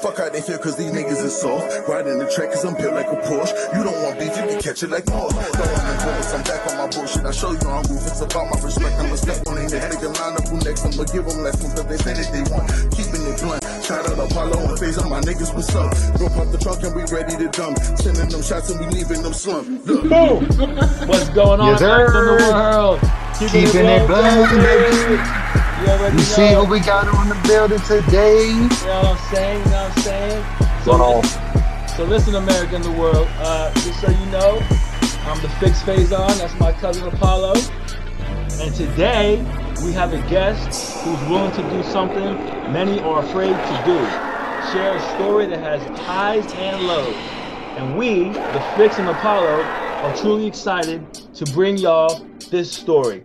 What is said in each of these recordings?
Fuck how they feel cause these niggas is soft. Riding the track cause I'm built like a Porsche. You don't want beef, you can catch it like Moss. Don't want me bullets, I'm back on my bullshit. I show you I'm roof, it's about my respect. I'ma step on their neck, nigga line up who next. I'ma give them lessons cause they say that they want. Keeping it blunt, shout out Apollo and Faison, my niggas, what's up? Rope off the trunk and we ready to dump. Sending them shots and we leaving them slump. Boom! What's going on in the world? Keeping it blowing, baby. You see what we got on the building today? You know what I'm saying? So listen, America in the world. Just so you know, I'm the fixed Faison. That's my cousin Apollo. And today we have a guest who's willing to do something many are afraid to do. Share a story that has highs and lows. And we, the Fix and Apollo, are truly excited to bring y'all this story.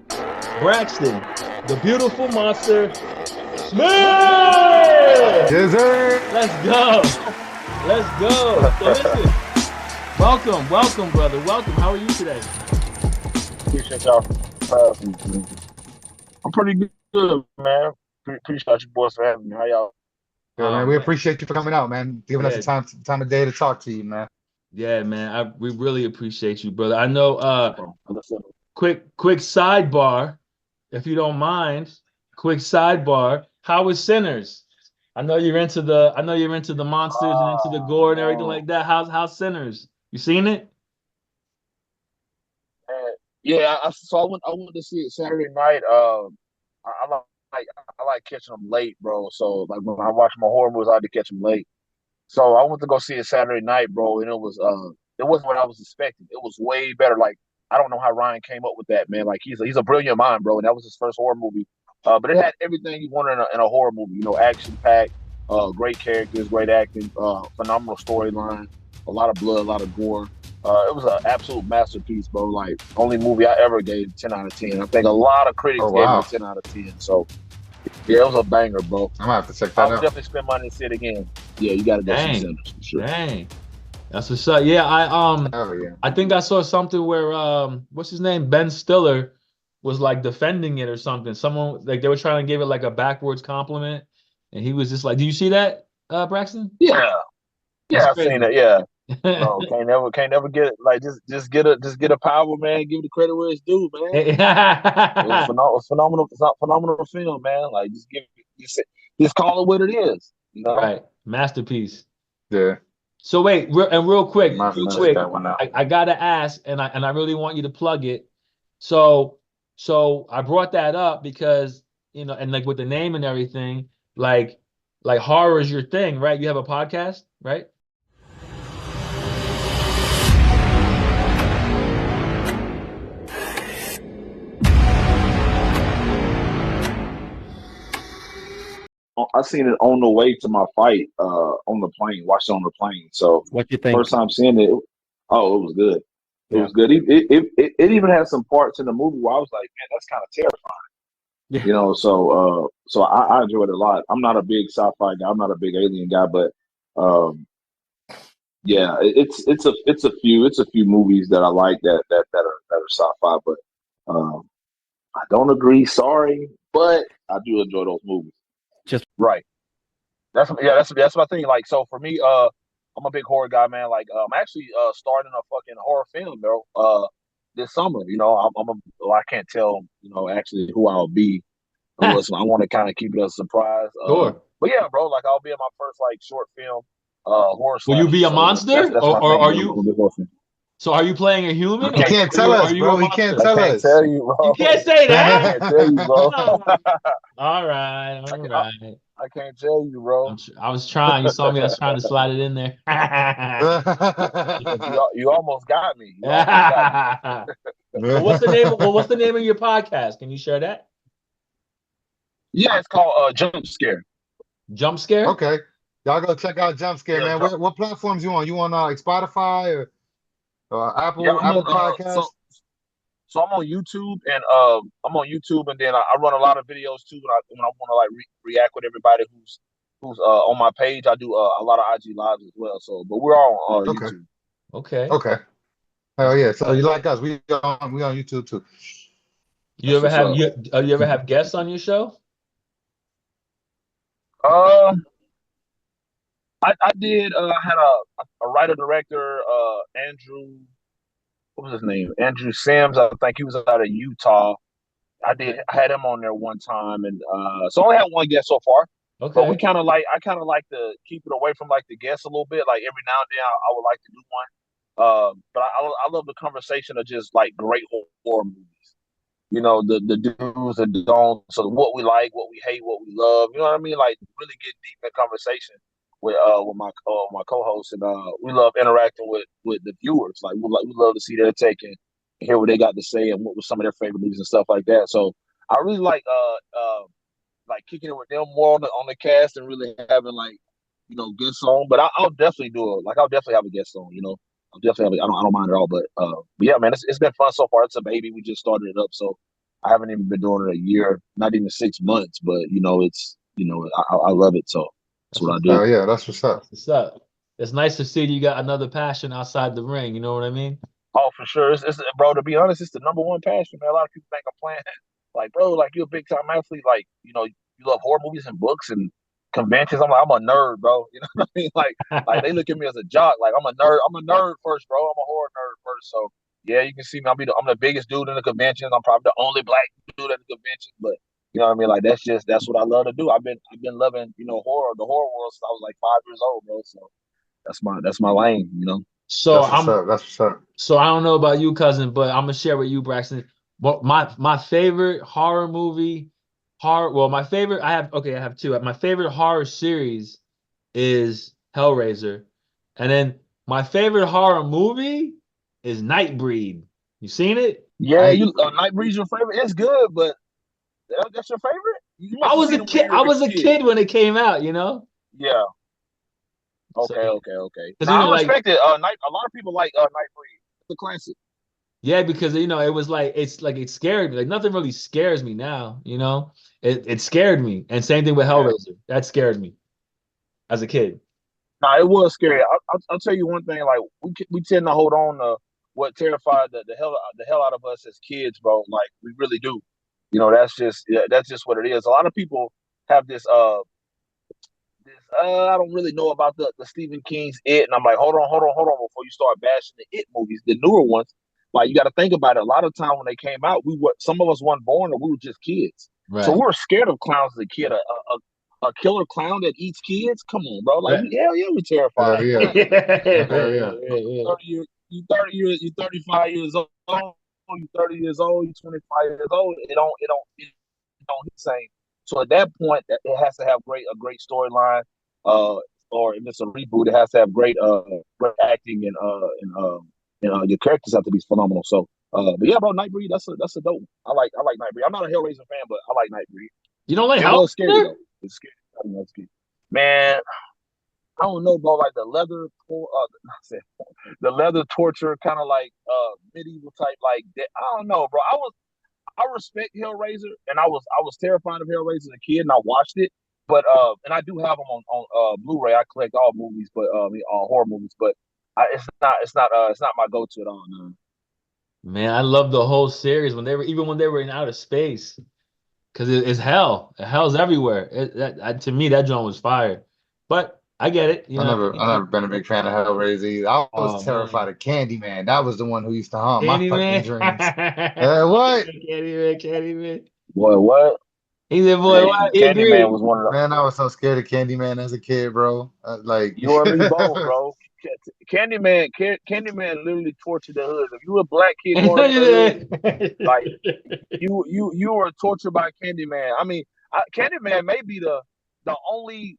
Braxton, the beautiful monster, Smith! Yes, sir. Let's go. So listen, welcome, brother. Welcome. How are you today? Appreciate y'all. I'm pretty good, man. Appreciate you boys for having me. How y'all? Yeah, man, we appreciate you for coming out, man. Giving us the time of day to talk to you, man. Yeah, man. We really appreciate you, brother. I know. Quick sidebar, if you don't mind. Quick sidebar. How is Sinners? I know you're into the monsters and into the gore and everything like that. How's Sinners? You seen it? Yeah, I went to see it Saturday night. I like catching them late, bro. So like when I watch my horror movies, I like to catch them late. So I went to go see it Saturday night, bro, and it wasn't what I was expecting. It was way better. Like I don't know how Ryan came up with that, man. Like he's a brilliant mind, bro, and that was his first horror movie. But it had everything you wanted in a horror movie. You know, action packed, great characters, great acting, phenomenal storyline, a lot of blood, a lot of gore. It was an absolute masterpiece, bro. Like only movie I ever gave 10 out of 10. I think a lot of critics gave it 10 out of 10. So yeah, it was a banger, bro. I'm gonna have to check that out. I'll definitely spend money to see it again. Yeah, you gotta go see Sinners for sure. Dang. That's what's up. Yeah, I think I saw something where what's his name? Ben Stiller was like defending it or something. Someone like they were trying to give it like a backwards compliment, and he was just like, "Do you see that, Braxton?" Yeah, I've seen it. Yeah, no, can't never get it. Like just get a power, man. Give the credit where it's due, man. It was phenomenal. It's not phenomenal film, man. Like just call it what it is. You know? Right, masterpiece. Yeah. So wait, real quick, I gotta ask, and I really want you to plug it. So I brought that up because and like with the name and everything, like horror is your thing, right? You have a podcast, right? I seen it on the way to my fight on the plane. Watched it on the plane. So what you think? First time seeing it, it was good. It was good. It even had some parts in the movie where I was like, man, that's kind of terrifying. Yeah. You know, so I enjoyed it a lot. I'm not a big sci-fi guy. I'm not a big alien guy, but yeah, it's a few movies that I like that are sci-fi, but I don't agree. Sorry, but I do enjoy those movies. Just right. That's my thing. Like, so for me, I'm a big horror guy, man. Like, I'm actually starting a fucking horror film, bro. This summer, I can't tell, actually who I'll be. I want to kind of keep it a surprise. Sure. But yeah, bro, like I'll be in my first like short film, horror. Will you be a monster, that's or are you? So are you playing a human? You can't tell us, bro. You can't tell us. I can't tell you, bro. You can't say that. I can't tell you, bro. All right. I can't tell you, bro. I was trying. You saw me. I was trying to slide it in there. you almost got me. Well, what's the name of your podcast? Can you share that? Yeah, it's called Jump Scare. Jump Scare? Okay. Y'all go check out Jump Scare, man. What platforms you on? You on like Spotify or Apple Podcasts? So I'm on YouTube and then I run a lot of videos too when I want to like react with everybody who's on my page. I do a lot of IG lives as well. So, but we're all on YouTube. Okay. Hell yeah! So you like us? We on YouTube too. You ever have guests on your show? I did. I had a writer director, Andrew. What was his name? Andrew Sims. I think he was out of Utah. I had him on there one time, and so I only had one guest so far. But we Okay. kind of like I kind of like to keep it away from like the guests a little bit. Like every now and then, I would like to do one. But I love the conversation of just like great horror movies. You know, the do's and the don'ts, so what we like, what we hate, what we love. You know what I mean? Like really get deep in conversation with my co-host, and we love interacting with the viewers. Like we love to see their take and hear what they got to say and what was some of their favorite movies and stuff like that. So I really like kicking it with them more on the cast and really having like guests on. But I'll definitely I'll definitely have a guest on. I'll definitely have I don't mind at all. But yeah, man, it's been fun so far. It's a baby. We just started it up, so I haven't even been doing it a year, not even 6 months. But it's I love it. So that's That's what I what's do. Oh yeah, that's what's up. What's up? It's nice to see you got another passion outside the ring. You know what I mean? Oh, for sure. It's bro. To be honest, it's the number one passion, man. A lot of people think I'm playing. Like, bro, like you're a big time athlete. Like, you love horror movies and books and conventions. I'm a nerd, bro. You know what I mean? Like they look at me as a jock. Like I'm a nerd. I'm a nerd first, bro. I'm a horror nerd first. So yeah, you can see me. I'm the biggest dude in the convention. I'm probably the only black dude at the convention. But you know what I mean? Like that's what I love to do. I've been loving the horror world since I was like 5 years old, bro. So that's my lane. So That's what's I'm up. That's what's up. so I don't know about you, cousin, but I'm gonna share with you, Braxton. But my favorite horror movie, my favorite I have two. My favorite horror series is Hellraiser, and then my favorite horror movie is Nightbreed. You seen it? Yeah, I you Nightbreed's your favorite. It's good, but that's your favorite. You must have seen it when you I were a was a kid. kid when it came out, you know. Yeah. So, Okay. because Now I respect it. Night. A lot of people like Nightbreed. It's a classic. yeah, because it was like it scared me. Like nothing really scares me now, you know. It scared me, and same thing with Yeah. Hellraiser. That scared me as a kid. Nah, it was scary. I'll tell you one thing. Like we tend to hold on to what terrified the hell out of us as kids, bro. Like we really do. That's just what it is. A lot of people have this I don't really know about the Stephen King's It, and I'm like, hold on before you start bashing the It movies, the newer ones. Like you got to think about it. A lot of time when they came out, some of us weren't born or we were just kids, so we Right. were scared of clowns as a kid. A killer clown that eats kids? Come on, bro! Like Right. hell yeah, we terrified. hell yeah. Hell yeah. Yeah. 30 years, you 35 years old, you 30 years old, you 25 years old. It don't hit the same. So at that point, it has to have a great storyline. Uh, or if it's a reboot, it has to have great acting and your characters have to be phenomenal. So, but yeah, bro, Nightbreed, that's a dope one. I like Nightbreed. I'm not a Hellraiser fan, but I like Nightbreed. You don't like It was scary Hellraiser? though. It's scary. I mean, that's scary. Man, I don't know, bro. Like the leather torture, kind of like medieval type, like that. I don't know, bro. I respect Hellraiser, and I was terrified of Hellraiser as a kid, and I watched it. But and I do have them on Blu-ray. I collect all movies, but all horror movies. But it's not my go-to at all. No. Man, I love the whole series when they were in outer space, because it's hell. Hell's everywhere. To me, that joint was fire. But I get it. You know. I never been a big fan of Hellraiser either. I was Oh terrified man, of Candyman. That was the one who used to haunt my fucking Candyman. dreams. What? Candyman. Boy, what? He said, "Boy, Hey, what?" He Candyman agreed. was one of the. Man, I was so scared of Candyman as a kid, bro. Like, You and me both, bro. Candyman literally tortured the hood. If you were a black kid growing up in the hood, like you were tortured by Candyman. I mean, Candyman may be the only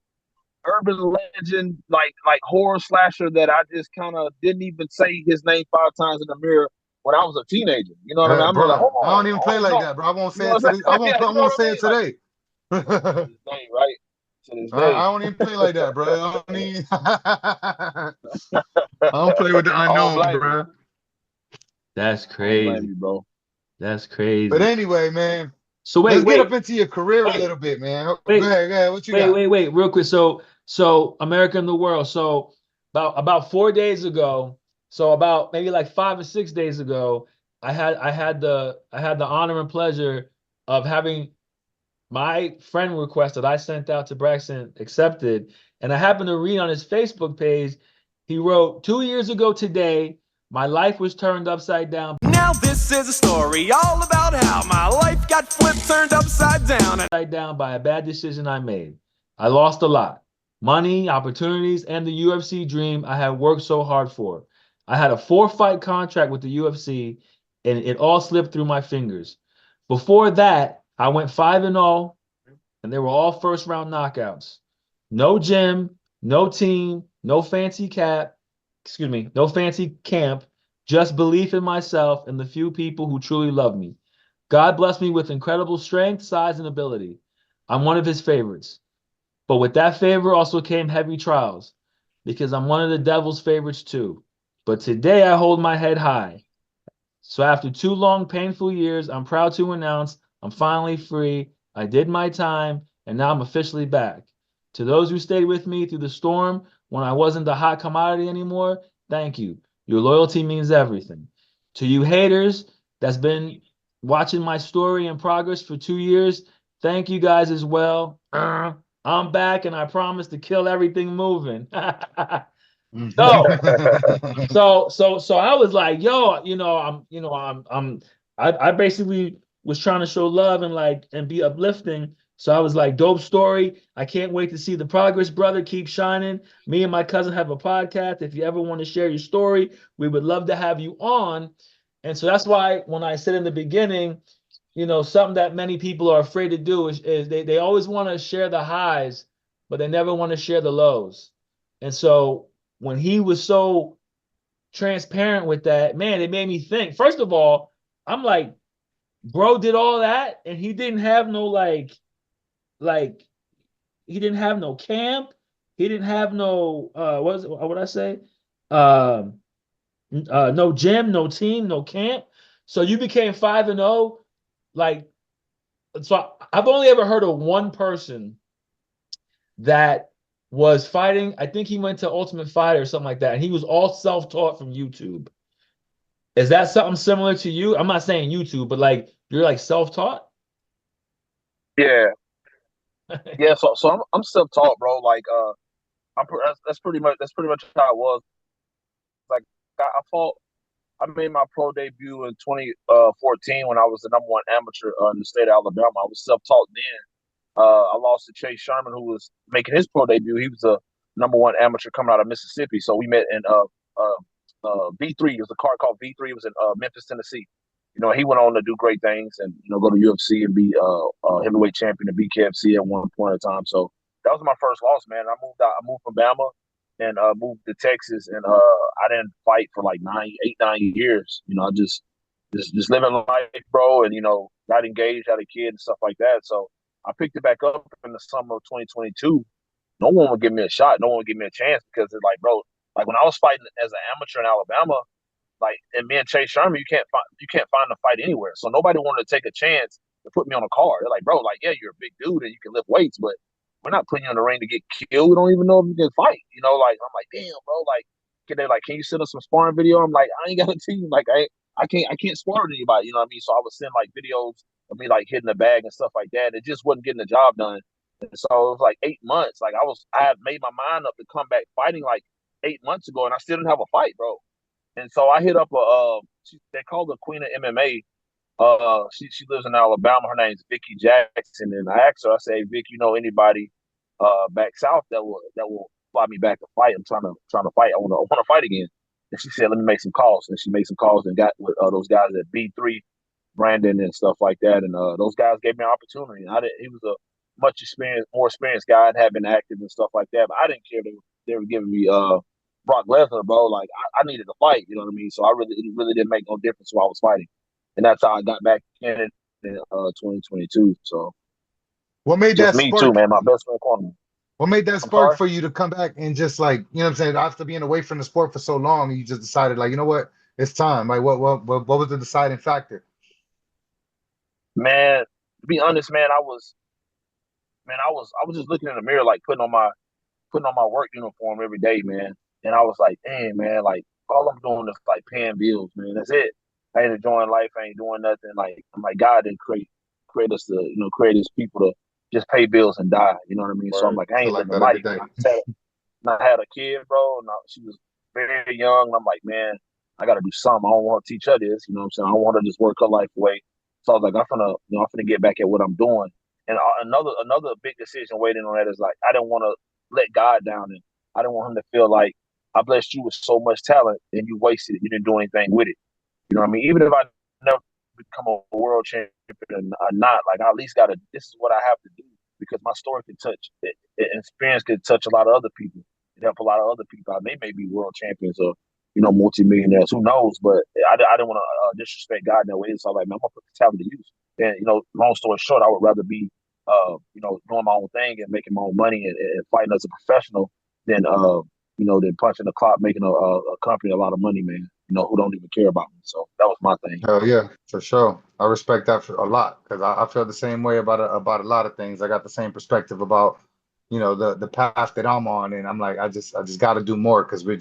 urban legend like horror slasher that I just kind of didn't even say his name 5 times in the mirror when I was a teenager. You know what I mean? I'm like, bro, hold I on, don't even play hold like on. that, bro. I won't You say know it what I'm today. I saying? won't. Yeah, I you know won't what I say mean? it Like today. I, to this day, right? To this day. I don't even play like that, bro. I don't play with the I don't unknown, blame you. bro. That's I don't blame crazy. you, bro. That's But crazy. anyway, man, So let's wait, get wait, up into your career a wait, little bit, man. Go wait, ahead, go ahead. What you got? wait, real quick. So America in the World. So about 4 days ago, so about maybe like 5 or 6 days ago, I had the honor and pleasure of having my friend request that I sent out to Braxton accepted, And I happened to read on his Facebook page, he wrote, 2 years ago today, my life was turned upside down. Now this is a story all about how my life got flipped, turned upside down By a bad decision I made. I lost a lot. Money, opportunities, and the UFC dream I had worked so hard for. I had a 4-fight contract with the UFC, and it all slipped through my fingers. Before that, I went 5-0, and they were all first-round knockouts. No gym, no team, no fancy no fancy camp, just belief in myself and the few people who truly love me. God blessed me with incredible strength, size, and ability. I'm one of his favorites. But with that favor also came heavy trials, because I'm one of the devil's favorites too. But today I hold my head high. So after 2 long, painful years, I'm proud to announce I'm finally free. I did my time, and now I'm officially back. To those who stayed with me through the storm when I wasn't the hot commodity anymore, thank you. Your loyalty means everything. To you haters that's been watching my story and progress for 2 years, thank you guys as well. I'm back, and I promise to kill everything moving. So, so I was like, yo, I basically was trying to show love and be uplifting. So I was like, dope story. I can't wait to see the progress, brother. Keep shining. Me and my cousin have a podcast. If you ever want to share your story, we would love to have you on. And so that's why when I said in the beginning, something that many people are afraid to do is they always want to share the highs, but they never want to share the lows. And so when he was so transparent with that, man, it made me think. First of all, I'm like, bro did all that and he didn't have no he didn't have no camp. He didn't have no what I say? No gym, no team, no camp. So you became 5-0. Like, so I've only ever heard of one person that was fighting. I think he went to Ultimate Fighter or something like that. And he was all self-taught from YouTube. Is that something similar to you? I'm not saying YouTube, but like you're like self-taught? Yeah, yeah. So I'm self-taught, bro. Like that's pretty much how it was. Like I fought. I made my pro debut in 2014 when I was the #1 amateur in the state of Alabama. I was self-taught then. I lost to Chase Sherman, who was making his pro debut. He was a #1 amateur coming out of Mississippi. So we met in V3. It was a card called V3. It was in Memphis, Tennessee. He went on to do great things and go to UFC and be heavyweight champion at BKFC at one point in time. So that was my first loss, man. I moved out. I moved from Bama and moved to Texas, and I didn't fight for like 9 years. I just living life, bro, and got engaged, had a kid and stuff like that. So I picked it back up in the summer of 2022. No one would give me a shot. No one would give me a chance because it's like, bro, like when I was fighting as an amateur in Alabama, like, and me and Chase Sherman, you can't find a fight anywhere. So nobody wanted to take a chance to put me on a card. They're like, bro, like, yeah, you're a big dude and you can lift weights, but we're not putting you in the ring to get killed. We don't even know if you can fight. Like I'm like, damn, bro, like, can you send us some sparring video? I'm like, I ain't got a team. Like I can't spar with anybody. You know what I mean? So I would send like videos of me like hitting the bag and stuff like that. It just wasn't getting the job done. And so it was like 8 months. Like I had made my mind up to come back fighting like 8 months ago, and I still didn't have a fight, bro. And so I hit up they call her Queen of MMA. She lives in Alabama. Her name's Vicky Jackson, and I asked her. I said, hey, Vic, anybody back south that will fly me back to fight? I'm trying to fight. I want to fight again. And she said, let me make some calls. And she made some calls and got with those guys at B3, Brandon and stuff like that. And those guys gave me an opportunity. And he was a more experienced guy and had been active and stuff like that. But I didn't care. They were giving me Brock Lesnar, bro. Like I needed to fight. You know what I mean? So it really didn't make no difference who I was fighting. And that's how I got back in 2022. So what made just that me spark? too, man. My best friend called me. What made that spark for you to come back and just like, what I'm saying, after being away from the sport for so long, you just decided like, you know what, it's time. Like what was the deciding factor? Man, to be honest, man, I was just looking in the mirror, like putting on my work uniform every day, man. And I was like, dang, man, like all I'm doing is like paying bills, man. That's it. I ain't enjoying life. I ain't doing nothing. Like I'm like, God didn't create us to, create his people just pay bills and die. You know what I mean? So I'm Word. like, I Feel ain't like living that every life. day. And I had a kid, bro, and she was very young. And I'm like, man, I got to do something. I don't want to teach her this. You know what I'm saying? I don't want to just work her life away. So I was like, I'm finna get back at what I'm doing. And another big decision waiting on that is like, I didn't want to let God down, and I didn't want him to feel like I blessed you with so much talent and you wasted it. You didn't do anything with it. You know what I mean? Even if I never become a world champion or not, like I at least got to. This is what I have to do because my story can touch, experience can touch a lot of other people. It help a lot of other people out. They may be world champions or multimillionaires. Who knows? But I didn't want to disrespect God in that way. So I'm like, man, I'm gonna put the talent to use. And long story short, I would rather be doing my own thing and making my own money and fighting as a professional than than punching the clock, making a company a lot of money, man. Who don't even care about me. So that was my thing. Hell yeah, for sure. I respect that a lot because I feel the same way about a lot of things. I got the same perspective about the path that I'm on, and I'm like I just got to do more because we're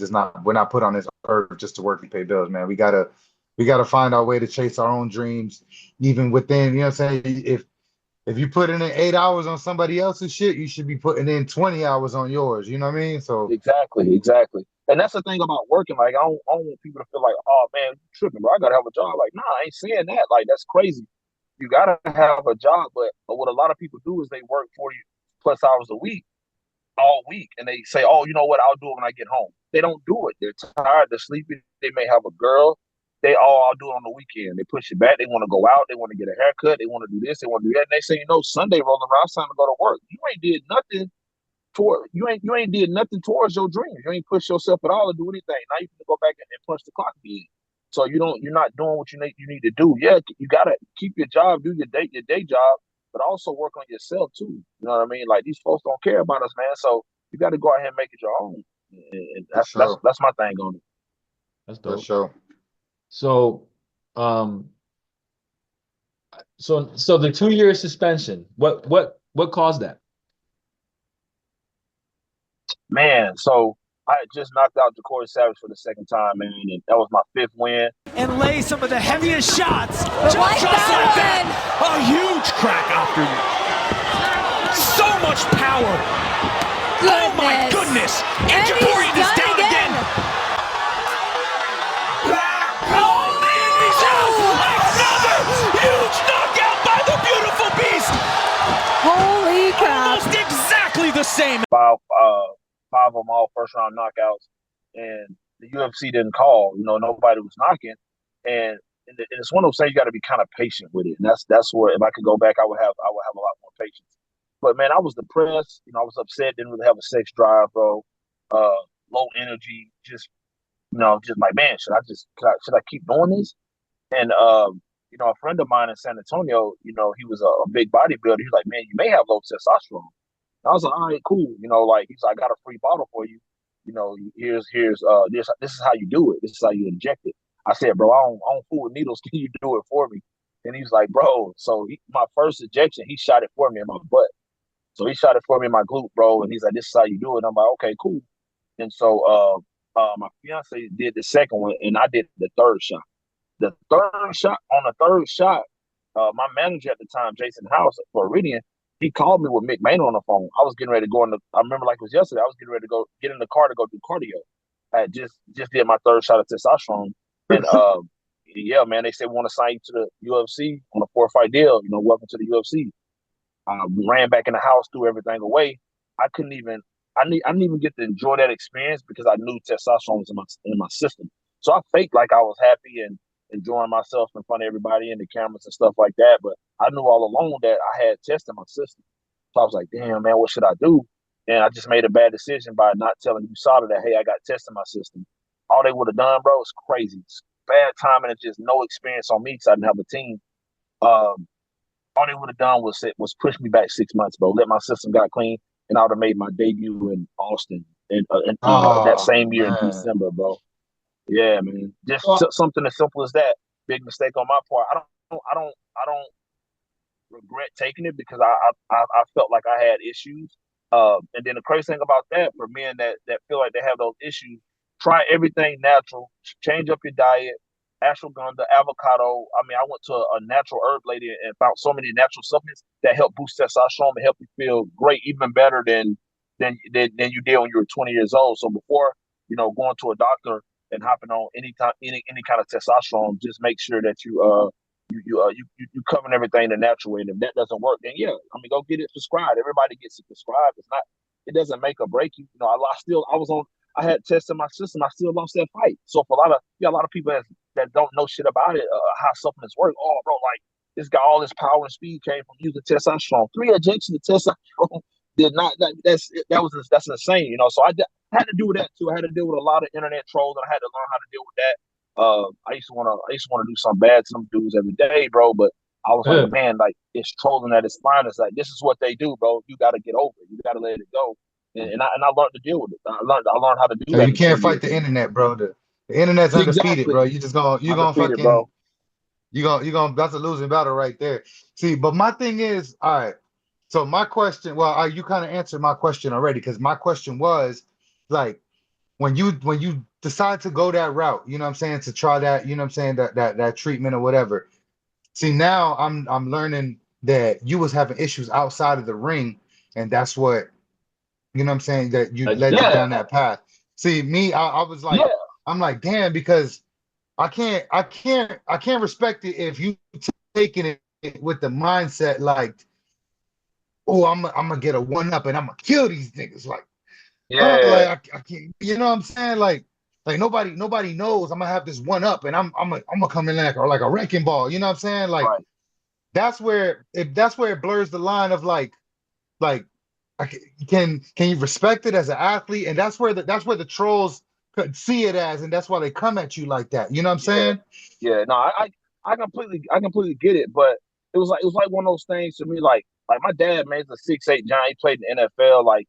not put on this earth just to work and pay bills, man. We gotta find our way to chase our own dreams, even within. You know what I'm saying? If you put in 8 hours on somebody else's shit, you should be putting in 20 hours on yours. You know what I mean? So Exactly. And that's the thing about working. Like, I don't want people to feel like, oh man, you tripping, bro. I gotta have a job. Like, nah, I ain't saying that. Like, that's crazy. You gotta have a job, but what a lot of people do is they work 40 plus hours a week, all week, and they say, oh, you know what? I'll do it when I get home. They don't do it. They're tired. They're sleepy. They may have a girl. I'll do it on the weekend. They push it back. They want to go out. They want to get a haircut. They want to do this. They want to do that. And they say, Sunday rolling around, it's time to go to work. You ain't did nothing you ain't did nothing towards your dreams. You ain't pushed yourself at all to do anything. Now you can go back and punch the clock again. So you're not doing what you need to do. Yeah, you gotta keep your job, do your day job, but also work on yourself too. You know what I mean? Like these folks don't care about us, man. So you got to go out here and make it your own. And for sure, that's my thing on it. That's for dope. sure. So, so the 2 year suspension. What caused that? Man, so I just knocked out Ja'Cory Savage for the second time, man, and that was my fifth win. And lay some of the heaviest shots. Just like that. A huge crack after you. So much power. Oh my goodness. And Ja'Cory is down again. Another huge knockout by the beautiful beast. Holy crap. Almost exactly the same. Five of them all first round knockouts, and the UFC didn't call. Nobody was knocking, and it's one of those things you got to be kind of patient with it. And that's where if I could go back, I would have a lot more patience. But man, I was depressed. I was upset. Didn't really have a sex drive, bro. Low energy. Just like, man, should I keep doing this? And a friend of mine in San Antonio, he was a big bodybuilder. He's like, man, you may have low testosterone. I was like, all right, cool. Like he's like, I got a free bottle for you. Here's this is how you do it. This is how you inject it. I said, bro, I don't fool with needles. Can you do it for me? And he's like, bro. So my first injection, he shot it for me in my butt. So he shot it for me in my glute, bro. And he's like, this is how you do it. And I'm like, okay, cool. And so my fiance did the second one, and I did the third shot. The third shot, my manager at the time, Jason House for Iridian, he called me with Mick Maynard on the phone. I was getting ready to go I remember like it was yesterday. I was getting ready to get in the car to go do cardio. I had just did my third shot of testosterone. And yeah, man, they said we want to sign you to the UFC on a 4-fight deal. Welcome to the UFC. We ran back in the house, threw everything away. I didn't even get to enjoy that experience because I knew testosterone was in my system. So I faked like I was happy and enjoying myself in front of everybody and the cameras and stuff like that. But I knew all along that I had test in my system. So I was like, damn, man, what should I do? And I just made a bad decision by not telling USADA that, hey, I got test in my system. All they would have done, bro, is crazy. It's bad timing and just no experience on me because I didn't have a team. All they would have done was push me back 6 months, bro. Let my system got clean, and I would have made my debut in Austin in that same year in December, bro. Yeah, man. Just something as simple as that. Big mistake on my part. I don't regret taking it because I felt like I had issues. And then the crazy thing about that, for men that feel like they have those issues, try everything natural. Change up your diet. ashwagandha, avocado. I mean, I went to a natural herb lady and found so many natural supplements that help boost testosterone and help you feel great, even better than you did when you were 20 years old. So before, going to a doctor and hopping on any kind of testosterone, just make sure that you covering everything the natural way. And if that doesn't work, then yeah, I mean, go get it prescribed. Everybody gets it prescribed. It doesn't make or break you. I had tests in my system. I still lost that fight. So for a lot of people that don't know shit about it, how supplements work. Oh, bro, like this got all this power and speed came from using testosterone. 3 injections of testosterone did not. That's insane. So I had to deal with that too. I had to deal with a lot of internet trolls, and I had to learn how to deal with that. I used to want to do something bad to some dudes every day, bro. But I was like, man, like it's trolling at its finest. Like this is what they do, bro. You got to get over it. You got to let it go. And I learned to deal with it. I learned how to do that. You can't fight the internet, bro. The internet's undefeated, bro. You gonna fucking bro. You gonna that's a losing battle right there. See, but my thing is, all right. So my question, well, you kind of answered my question already, because my question was like, when you decide to go that route, you know what I'm saying, to try that, you know what I'm saying, that treatment or whatever. See, now I'm learning that you was having issues outside of the ring, and that's what, you know what I'm saying, that you led you down that path. See, me, I was like, I'm like, damn, because I can't respect it if you taking it with the mindset like, oh, I'm gonna get a 1-up and I'm gonna kill these niggas. Like, like I can't, you know what I'm saying? Like nobody knows I'm gonna have this 1-up and I'm gonna come in like a wrecking ball. You know what I'm saying? Like that's where it blurs the line of like can you respect it as an athlete? And that's where the trolls could see it as, and that's why they come at you like that. You know what I'm saying? Yeah, no, I completely get it, but it was like one of those things to me, like my dad, man, he's a 6'8" giant. He played in the NFL. Like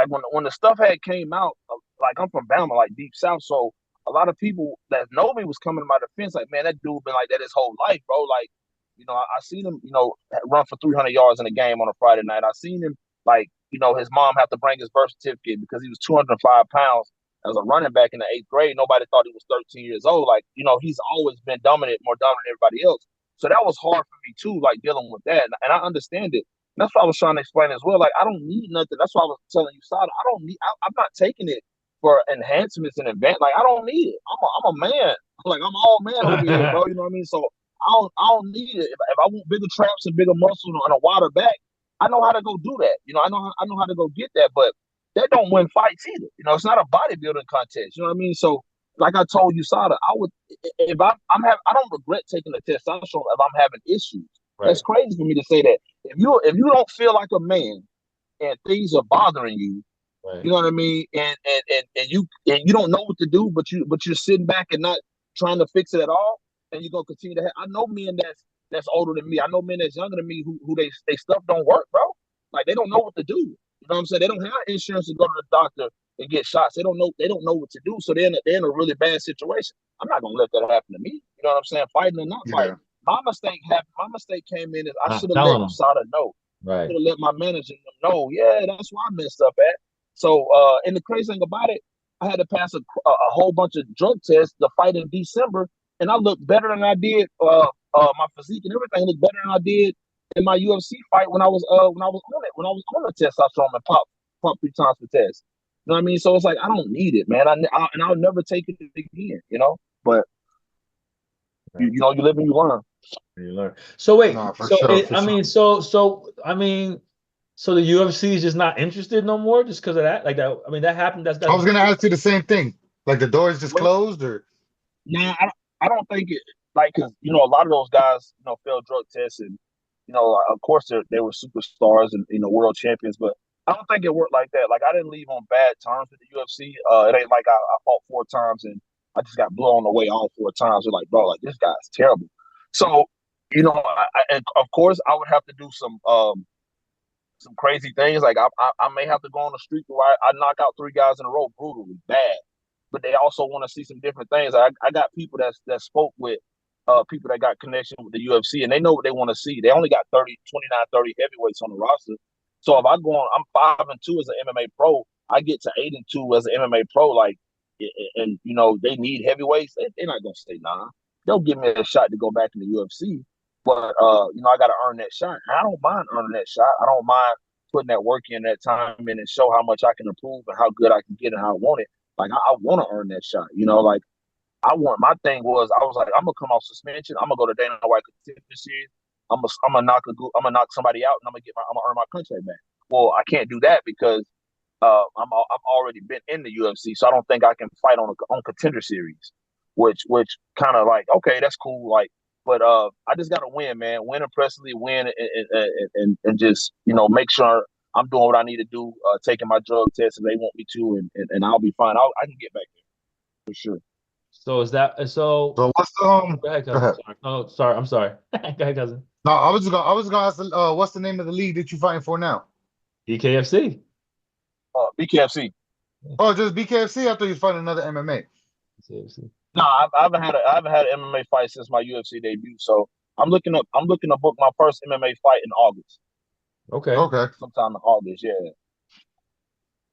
when the stuff had came out, like I'm from Bama, like deep south, so a lot of people that know me was coming to my defense, like, man, that dude been like that his whole life, bro. Like, I seen him, run for 300 yards in a game on a Friday night. I seen him, like, his mom have to bring his birth certificate because he was 205 pounds as a running back in the 8th grade. Nobody thought he was 13 years old. Like, he's always been more dominant than everybody else. So that was hard for me too, like dealing with that. And I understand it. And that's what I was trying to explain as well. Like, I don't need nothing. That's why I was telling you, Sada, I'm not taking it for enhancements and advance. Like, I don't need it. I'm a man. Like, I'm all man over here, bro. You know what I mean? So I don't need it. If I want bigger traps and bigger muscle and a wider back, I know how to go do that. I know how to go get that. But that don't win fights either. It's not a bodybuilding contest. You know what I mean? So, like I told you, Sada, I don't regret taking the testosterone if I'm having issues. Right. That's crazy for me to say that. If you don't feel like a man and things are bothering you, right, you know what I mean, and you don't know what to do, but you're sitting back and not trying to fix it at all, and you're gonna continue to have. I know men that's older than me. I know men that's younger than me who they stuff don't work, bro. Like, they don't know what to do. You know what I'm saying? They don't have insurance to go to the doctor and get shots. They don't know what to do. So they're in a really bad situation. I'm not gonna let that happen to me. You know what I'm saying? Fighting or not fighting. My mistake happened. My mistake came in is I should have let Sada know. Right. I should have let my manager know. Yeah, that's why I messed up at. So and the crazy thing about it, I had to pass a whole bunch of drug tests to fight in December, and I looked better than I did. My physique and everything looked better than I did in my UFC fight when I was on the testosterone and pop 3 times per test. You know what I mean? So it's like, I don't need it, man. And I'll never take it again. But you live and you learn. You learn. So wait, so the UFC is just not interested no more, just because of that? Like that? I mean, that happened. That's I was gonna ask you the same thing. Like, the doors just closed, or? Nah, I don't think it. Like, because a lot of those guys, failed drug tests, and of course they were superstars and world champions, but I don't think it worked like that. Like, I didn't leave on bad terms with the UFC. It ain't like I fought 4 times and I just got blown away all 4 times. They're like, bro, like, this guy's terrible. So, and of course I would have to do some crazy things. Like, I may have to go on the street where I knock out 3 guys in a row brutally bad, but they also want to see some different things. I got people that spoke with people that got connection with the UFC, and they know what they want to see. They only got 29, 30 heavyweights on the roster. So if I'm 5-2 as an MMA pro, I get to 8-2 as an MMA pro. Like, and they need heavyweights. They're not gonna say nah. they'll give me a shot to go back in the UFC. But I got to earn that shot. I don't mind earning that shot. I don't mind putting that work in, that time in, and show how much I can improve and how good I can get and how I want it. Like I want to earn that shot. Like my thing was I was like, I'm gonna come off suspension. I'm gonna go to Dana White Contender Series. I'm gonna knock somebody out, and I'm gonna earn my contract back. Well, I can't do that because I've already been in the UFC, so I don't think I can fight on Contender Series, which kind of like, okay, that's cool, like, but I just gotta win, man, win impressively, win and just make sure I'm doing what I need to do, taking my drug test if they want me to, and I'll be fine. I can get back there for sure. So is that so? So what's Go ahead, cousin. Go ahead. Sorry. No, sorry. I'm sorry. Go ahead, cousin. No, I was gonna ask, what's the name of the league that you're fighting for now? BKFC. BKFC. Oh, just BKFC. I thought you was fighting another MMA. BKFC. No, I haven't had an MMA fight since my UFC debut. So I'm looking to book my first MMA fight in August. Okay. Sometime in August, yeah.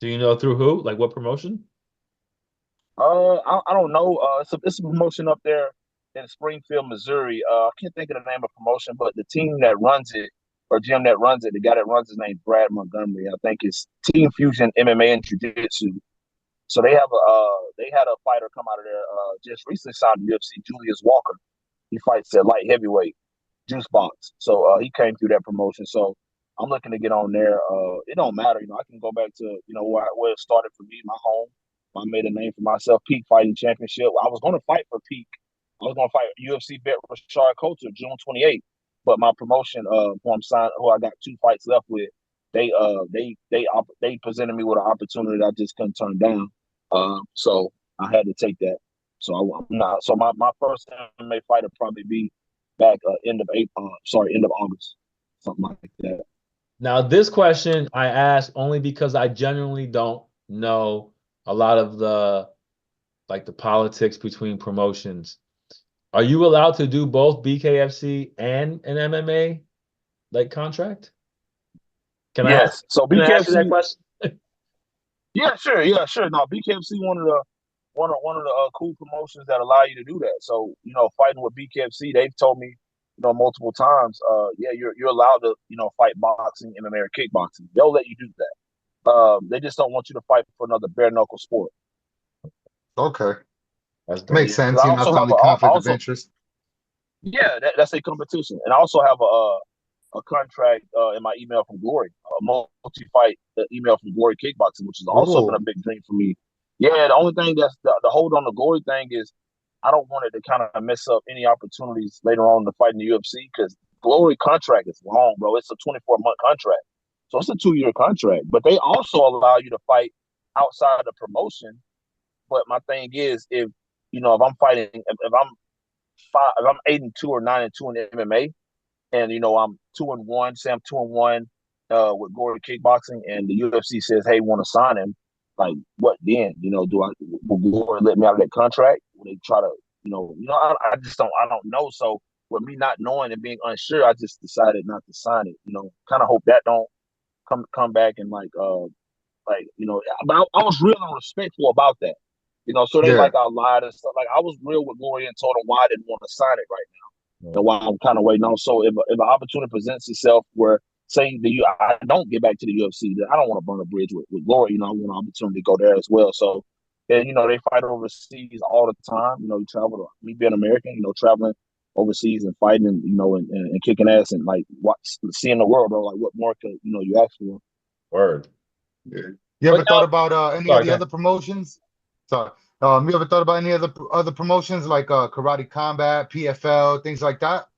Do you know through who? Like what promotion? I don't know. It's a promotion up there in Springfield, Missouri. I can't think of the name of the promotion, but the team that runs it, or gym that runs it, the guy that runs his name Brad Montgomery. I think it's Team Fusion MMA and Jiu-Jitsu. So they had a fighter come out of there just recently signed to UFC, Julius Walker. He fights at light heavyweight, juice box. So he came through that promotion. So I'm looking to get on there. It don't matter, I can go back to where it started for me, my home. I made a name for myself, Peak Fighting Championship. I was going to fight for Peak. I was going to fight UFC vet Rashard Coulter June 28th, but my promotion, who I'm signed, who I got 2 fights left with, they presented me with an opportunity that I just couldn't turn down. So I had to take that. So I'm not. So my first MMA fight will probably be back end of August, something like that. Now, this question I ask only because I genuinely don't know a lot of the politics between promotions. Are you allowed to do both BKFC and an MMA contract? Can I ask you that question? Yeah, sure. No, BKFC one of the cool promotions that allow you to do that. So fighting with BKFC, they've told me multiple times, you're allowed to fight boxing, MMA, or kickboxing. They'll let you do that. They just don't want you to fight for another bare knuckle sport. Okay, makes sense. That's the only conflict of interest. Yeah, that's a competition, and I also have a contract in my email from Glory, a multi-fight email from Glory Kickboxing, which has also been a big dream for me. Yeah, the only thing that's the hold on the Glory thing is I don't want it to kind of mess up any opportunities later on to fight in the UFC because Glory contract is long, bro. It's a 24-month contract, so it's a 2-year contract. But they also allow you to fight outside the promotion. But my thing is, if I'm fighting, if I'm 8-2 or 9-2 in MMA, and I'm 2-1, say I'm 2-1 with Glory Kickboxing, and the UFC says, "Hey, want to sign him?" Like, what then? Will Glory let me out of that contract? Will they try to, I just don't. I don't know. So with me not knowing and being unsure, I just decided not to sign it. Kind of hope that don't come back and but I was real and respectful about that. So they I lied and stuff. Like I was real with Glory and told them why I didn't want to sign it right now. And why I'm kind of waiting on. So if an opportunity presents itself where say I don't get back to the UFC, I don't want to burn a bridge with Glory. I want an opportunity to go there as well. So and they fight overseas all the time. You travel me being American, traveling overseas and fighting and kicking ass and seeing the world, bro. Like what more could you ask for? Word. Yeah. You ever thought about any of the other promotions? Sorry. You ever thought about any other promotions like Karate Combat, PFL, things like that?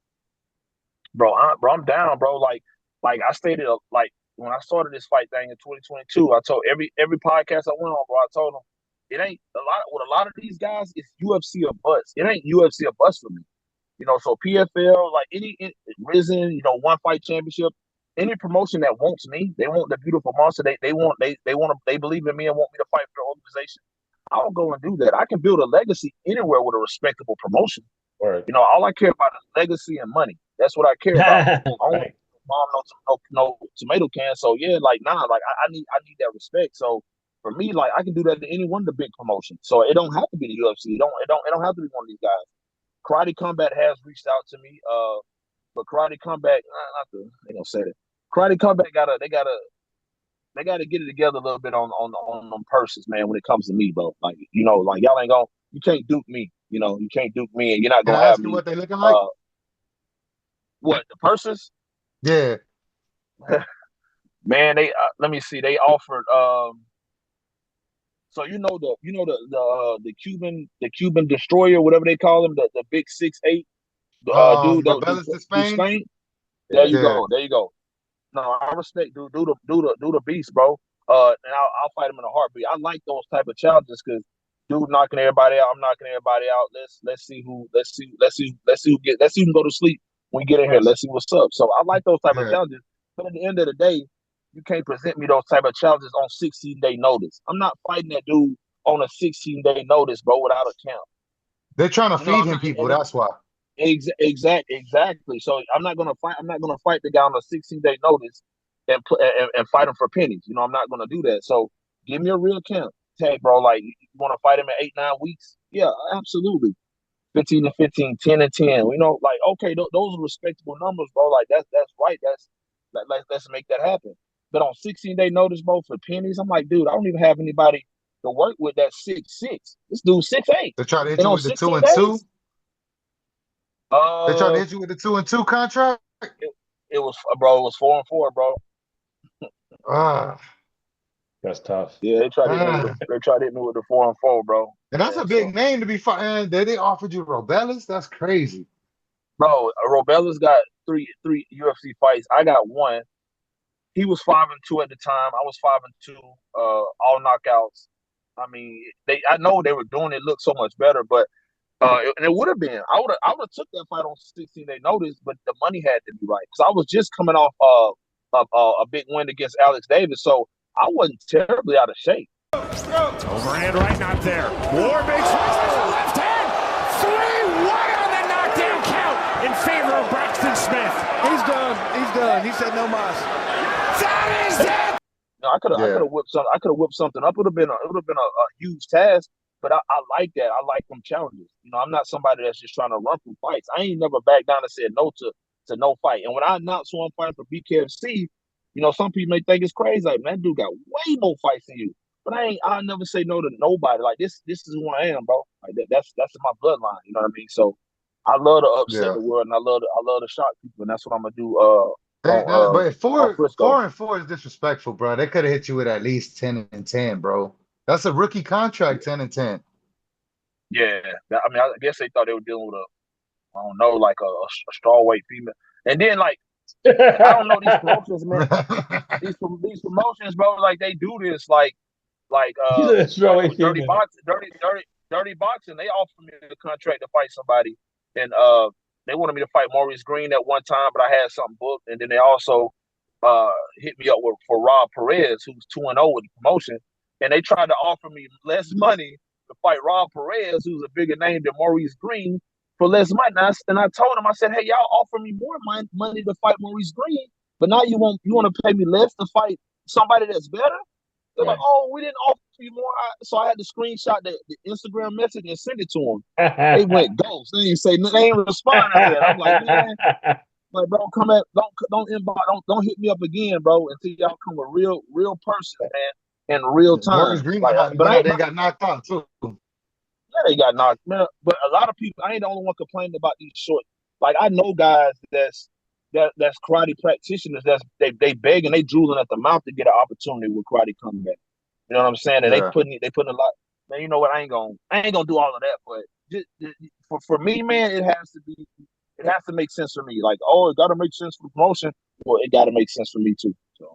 Bro, I'm down, bro. Like I stated, when I started this fight thing in 2022, I told every podcast I went on, bro, I told them it ain't a lot of these guys, it's UFC or bust. It ain't UFC or bust for me. So PFL, any Risen, One Fight Championship, any promotion that wants me, they want the beautiful monster. They believe in me and want me to fight for the organization. I'll go and do that. I can build a legacy anywhere with a respectable promotion. Right. All I care about is legacy and money. That's what I care about. I don't want mom no tomato can. So yeah, I need that respect. So for me, I can do that to any one of the big promotions. So it don't have to be the UFC. It don't have to be one of these guys. Karate Combat has reached out to me. But Karate Combat, I ain't gonna say that. Karate Combat they gotta get it together a little bit on them purses, man. When it comes to me, bro, like like y'all ain't gonna, you can't dupe me. You can't dupe me, and you're not Can gonna I have ask you me. what they looking like? What, the purses? Yeah. Man, they let me see. They offered so the Cuban destroyer, whatever they call him, the big 6'8" dude, Rebellis to do Spain? Spain. There you Yeah. go. There you go. No, I respect do the beast, bro. And I'll fight him in a heartbeat. I like those type of challenges because dude knocking everybody out, I'm knocking everybody out. Let's see who can go to sleep when we get in here. Let's see what's up. So I like those type of Yeah. challenges. But at the end of the day, you can't present me those type of challenges on 16-day notice. I'm not fighting that dude on a 16-day notice, bro, without a count. They're trying to You know what feed I'm him saying? people. That's why. Exactly. So I'm not gonna fight the guy on a 16-day notice and fight him for pennies. I'm not gonna do that. So give me a real count tag, bro. Like, you want to fight him at 8-9 weeks? Yeah, absolutely. 15 and 15, 10 and 10. Like, okay, those are respectable numbers, bro. Like, that's right. Let's make that happen. But on 16-day notice, bro, for pennies, I'm like, dude, I don't even have anybody to work with that's 6'6". This dude's 6'8". They try to hit And you on with the 2 16 and 2. days, They try to hit you with the 2 and 2 contract. it was, bro. It was 4 and 4, bro. Ah. That's tough. Yeah, they tried to hit me with the 4 and 4, bro. And that's a big name to be fighting. They offered you Robellis. That's crazy. Bro, Robella's got three UFC fights. I got one. He was 5-2 at the time. I was 5-2. All knockouts. I mean, I know they were doing it look so much better, but and it would have been. I would have took that fight on 16-day notice, but the money had to be right because I was just coming off a big win against Alex Davis, so I wasn't terribly out of shape. Overhand right, not there. Warbigs left hand. 3-1 on the knockdown count in favor of Braxton Smith. He's done. He said no mas. That is it. I could have whipped something. I could have whipped something up. It would have been a huge task. But I like that. I like them challenges. I'm not somebody that's just trying to run through fights. I ain't never backed down and said no to no fight. And when I announced who I'm fighting for BKFC, some people may think it's crazy. Like, man, that dude got way more fights than you. But I'll never say no to nobody. Like, this is who I am, bro. Like, that's in my bloodline. You know what I mean? So I love to upset the world, and I love to shock people, and that's what I'm gonna do. But 4 and 4 is disrespectful, bro. They could have hit you with at least 10 and 10, bro. That's a rookie contract, 10 and 10. Yeah, I guess they thought they were dealing with I don't know, like a strawweight female. And then, like, I don't know, these promotions, man. these promotions, bro, like, they do this, like dirty boxing. They offered me a contract to fight somebody, and they wanted me to fight Maurice Green at one time, but I had something booked, and then they also hit me up for Rob Perez, who's 2-0 with the promotion, and they tried to offer me less money to fight Rob Perez, who's a bigger name than Maurice Green, for less money. And I told him, I said, hey, y'all offer me more money to fight Maurice Green, but now you want to pay me less to fight somebody that's better? They're like, oh, we didn't offer you more. So I had to screenshot the Instagram message and send it to them. They went ghost. They didn't say nothing. They ain't respond to that. I'm like, man, like, bro, don't inbox, don't hit me up again, bro, until y'all come a real person, man, in real time. Maurice Green, they got knocked out too. Yeah, they got knocked, man. But a lot of people, I ain't the only one complaining about these short. Like, I know guys that's karate practitioners they begging, they drooling at the mouth to get an opportunity with Karate Comeback. You know what I'm saying? And they putting a lot. Man, you know what? I ain't gonna do all of that, but just for me, man, it has to make sense for me. Like, oh, it got to make sense for the promotion. Well, it got to make sense for me too. So.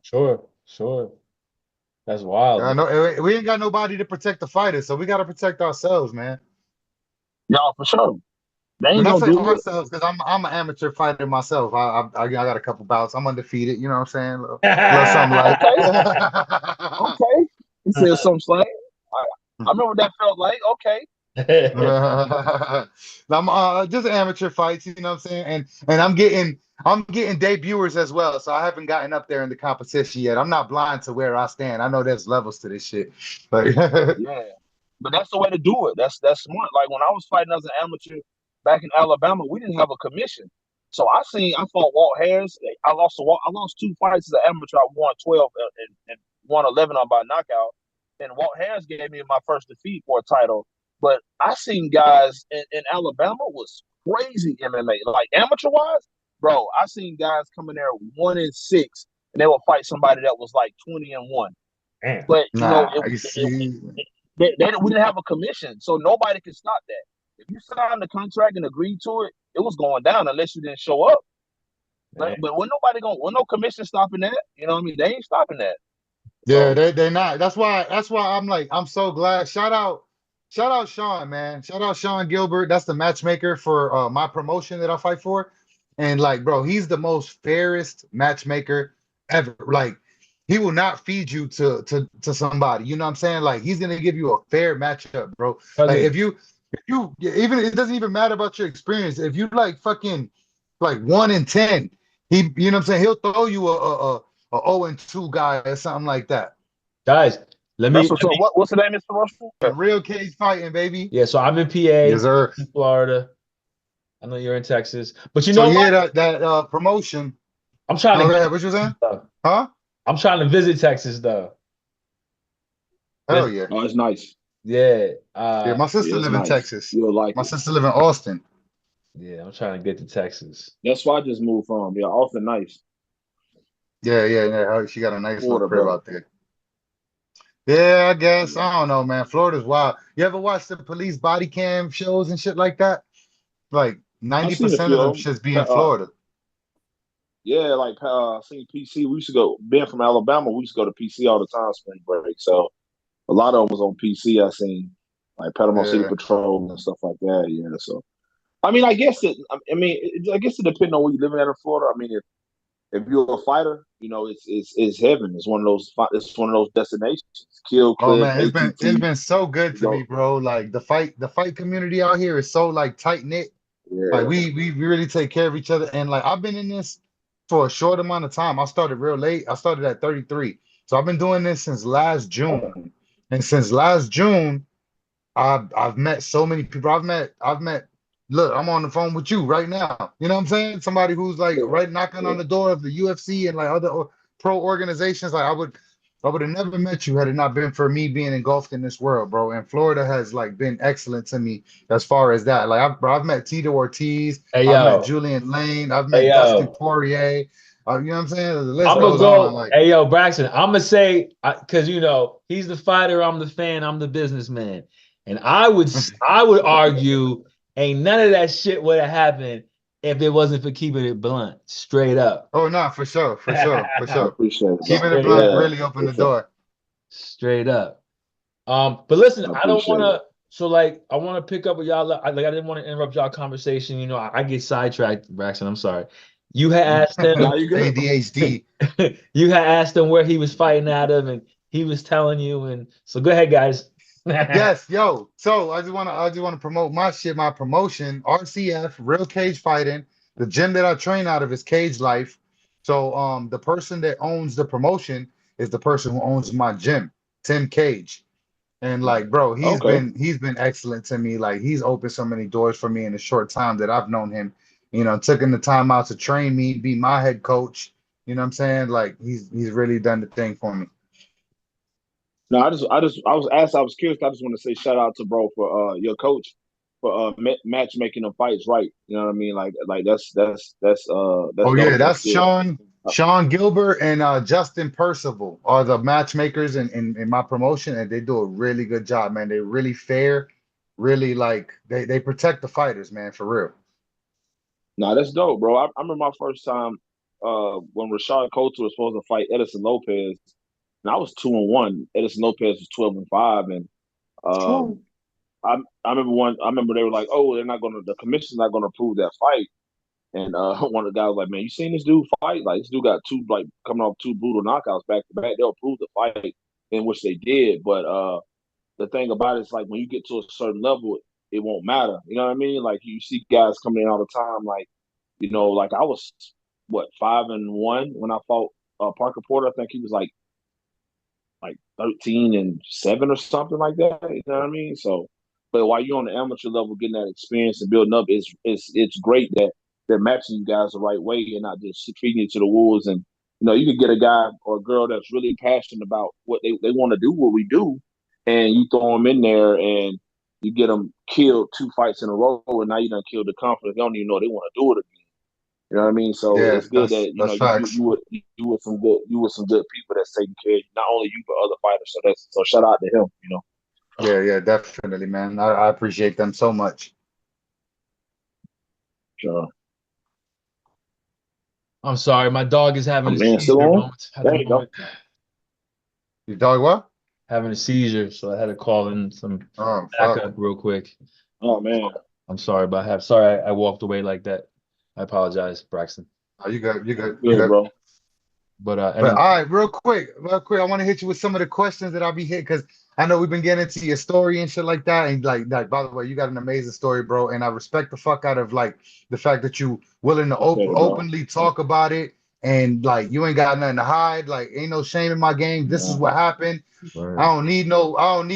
Sure. That's wild. I know we ain't got nobody to protect the fighters, so we got to protect ourselves, man. Yeah, for sure. They ain't gonna do ourselves because I'm an amateur fighter myself. I got a couple bouts. I'm undefeated. You know what I'm saying? Little something like. Okay. He said something slang. I remember what that felt like. Okay. I'm just amateur fights, you know what I'm saying, and I'm getting debuters as well, so I haven't gotten up there in the competition yet. I'm not blind to where I stand. I know there's levels to this shit, but yeah, but that's the way to do it. That's smart. Like, when I was fighting as an amateur, back in Alabama, we didn't have a commission. So I fought Walt Harris. I lost 2 fights as an amateur. I won 12 and won 11 on by knockout. And Walt Harris gave me my first defeat for a title. But I seen guys in Alabama was crazy MMA, like amateur wise, bro. I seen guys come in there 1-6, and they would fight somebody that was like 20-1. Damn. But you see, we didn't have a commission, so nobody could stop that. If you signed the contract and agreed to it, it was going down unless you didn't show up. But when no commission stopping that, you know what I mean? They ain't stopping that. yeah, they're not. That's why I'm so glad. Shout out Sean, man. Shout out Sean Gilbert. That's the matchmaker for my promotion that I fight for. And like, bro, he's the most fairest matchmaker ever. Like, he will not feed you to somebody. You know what I'm saying? Like, he's gonna give you a fair matchup, bro. Like, if you even, it doesn't even matter about your experience. If you like fucking like 1-10, you know what I'm saying? He'll throw you a 0-2 guy or something like that. Guys, what's the name, Mr. Russell? Real cage fighting, baby. Yeah, so I'm in PA, Yes, sir. in Florida. I know you're in Texas, but you So know yeah, what? that promotion. I'm trying to What you saying? Huh? I'm trying to visit Texas though. Hell yeah. Oh, it's nice. Yeah. Yeah, my sister live in Texas. You'll like My it. sister live in Austin. Yeah, I'm trying to get to Texas. That's why I just moved from. Yeah, Austin, nice. Yeah. She got a nice Florida, little crib bro. out there. Yeah, I guess. I don't know, man. Florida's wild. You ever watch the police body cam shows and shit like that? Like I've seen a 90% few of them of shits be them. in Florida. Yeah, like I seen PC. We used to go. Being from Alabama, we used to go to PC all the time, spring break. So a lot of them was on PC. I seen like Panama City Yeah. Patrol and stuff like that. Yeah, so I mean, I guess it depends on where you living at in Florida. I mean, if you're a fighter, you know, it's heaven. It's one of those destinations. Kill Oh Cliff, man, it's ATT. been so good to me, bro. Like the fight community out here is so like tight knit. Like Yeah. we really take care of each other. And like I've been in this for a short amount of time. I started real late. I started at 33. So I've been doing this since last June. And since last June, I've met so many people. I've met look, I'm on the phone with you right now. You know what I'm saying? Somebody who's like right knocking on the door of the UFC and like other pro organizations. Like I would have never met you had it not been for me being engulfed in this world, bro. And Florida has like been excellent to me as far as that. Like I've met Tito Ortiz, Hey I've met yo. Julian Lane, I've Hey met Dustin yo. Poirier. You know what I'm saying? The list I'm gonna goes on. go. Like, Hey yo, Braxton. I'm gonna say because you know he's the fighter, I'm the fan, I'm the businessman, and I would argue ain't none of that shit would have happened if it wasn't for keeping it blunt, straight up. oh no, for sure, for sure, for I sure. appreciate it. Keeping it Straight blunt up. really opened the door. Straight up. But listen, I I don't appreciate want to. So like, I want to pick up with y'all. I didn't want to interrupt y'all conversation. You know, I get sidetracked, Braxton. I'm sorry. You had asked him. Now you good. ADHD. You had asked him where he was fighting out of, and he was telling you. And so, go ahead, guys. Yes, yo. So I just wanna promote my shit, my promotion, RCF, Real Cage Fighting. The gym that I train out of is Cage Life. So the person that owns the promotion is the person who owns my gym, Tim Cage. And like, bro, Okay. he's been excellent to me. Like he's opened so many doors for me in the short time that I've known him. You know, taking the time out to train me, be my head coach. You know what I'm saying? Like he's really done the thing for me. No, I was curious. I just want to say shout out to bro for your coach for matchmaking the fights right. You know what I mean? Like that's Oh dope. yeah, That's that's good. Sean Gilbert and Justin Percival are the matchmakers in my promotion, and they do a really good job, man. They're really fair, really like they protect the fighters, man, for real. No, that's dope, bro. I remember my first time when Rashad Coulter was supposed to fight Edison Lopez, and I was 2-1. Edison Lopez was 12-5, and um, I remember they were like, oh, the commission's not gonna approve that fight. And one of the guys was like, man, you seen this dude fight? Like this dude got coming off 2 brutal knockouts back to back. They'll approve the fight, in which they did. But the thing about it is like when you get to a certain level, it won't matter. You know what I mean? Like you see guys coming in all the time, like, you know, like I was 5-1 when I fought Parker Porter. I think he was like 13-7 or something like that. You know what I mean? So But while you're on the amateur level, getting that experience and building up, it's great that they're matching you guys the right way and not just feeding you to the wolves. And you could get a guy or a girl that's really passionate about what they want to do, what we do, and you throw them in there and you get them killed 2 fights in a row, and now you done killed the confidence. They don't even know they want to do it again. You know what I mean? So Yeah, it's good that that's facts. you with some good people that's taking care of you, not only you but other fighters. So shout out to him. Yeah, definitely, man. I appreciate them so much. Sure. I'm sorry, my dog is having a Man, still seizure on? at There the you go. moment. Your dog what? Having a seizure, so I had to call in some Oh, fuck. backup real quick. Oh man. I'm sorry about that. Sorry I walked away like that. I apologize, Braxton. Oh, you good. You good. You Yeah, good. bro. But But anyway, all right, real quick, I want to hit you with some of the questions that I'll be hit because I know we've been getting into your story and shit like that. And like, by the way, you got an amazing story, bro. And I respect the fuck out of like the fact that you willing to Appreciate it, bro. openly talk about it and like you ain't got nothing to hide. Like, ain't no shame in my game. This is Nah. what happened. word. I don't need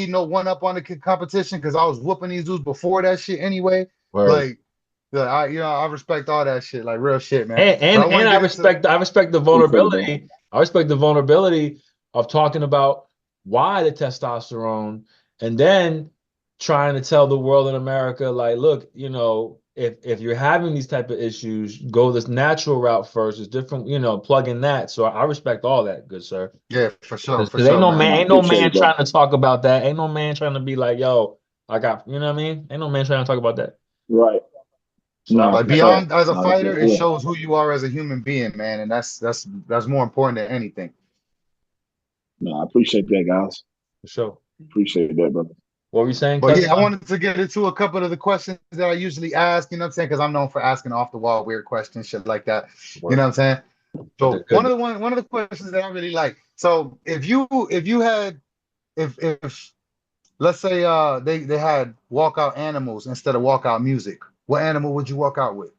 no one up on the competition because I was whooping these dudes before that shit anyway. Word. Like, I respect all that shit, like real shit, man. And But I want to I get into respect the vulnerability. I respect the vulnerability of talking about why the testosterone, and then trying to tell the world in America, like, look, if you're having these type of issues, go this natural route first. It's different, plug in that. So I respect all that, good sir. yeah, for sure, for Because ain't sure, no man. man, ain't no Appreciate man it, bro. trying to talk about that. Ain't no man trying to be like, yo, I got, you know what I mean? Ain't no man trying to talk about that. Right. So I Nah, Like for sure. beyond as a Nah, fighter, it yeah. shows who you are as a human being, man, and that's more important than anything. Nah, I appreciate that, guys. for sure. Appreciate that, brother. What were you saying, But cousin? yeah, I wanted to get into a couple of the questions that I usually ask, you know what I'm saying? Because I'm known for asking off the wall weird questions, shit like that. You know what I'm saying? But they're So good. one of the questions that I really like. So if you had if let's say they had walkout animals instead of walkout music, what animal would you walk out with?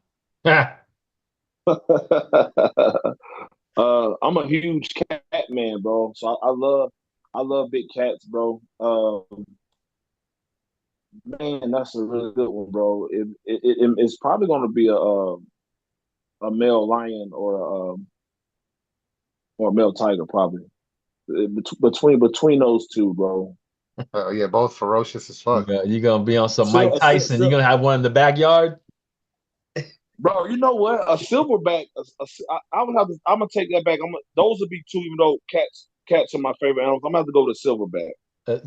I'm a huge cat man, bro. So I love big cats, bro. Man, that's a really good one, bro. It's probably going to be a male lion or a male tiger, probably. Between those two, bro. Yeah, both ferocious as fuck. You're gonna be on some Mike So, Tyson. You're gonna have one in the backyard. bro, you know what? A silverback. I would have. I'm gonna take that back. Those would be two. Even though cats are my favorite animals, I'm gonna have to go with a silverback.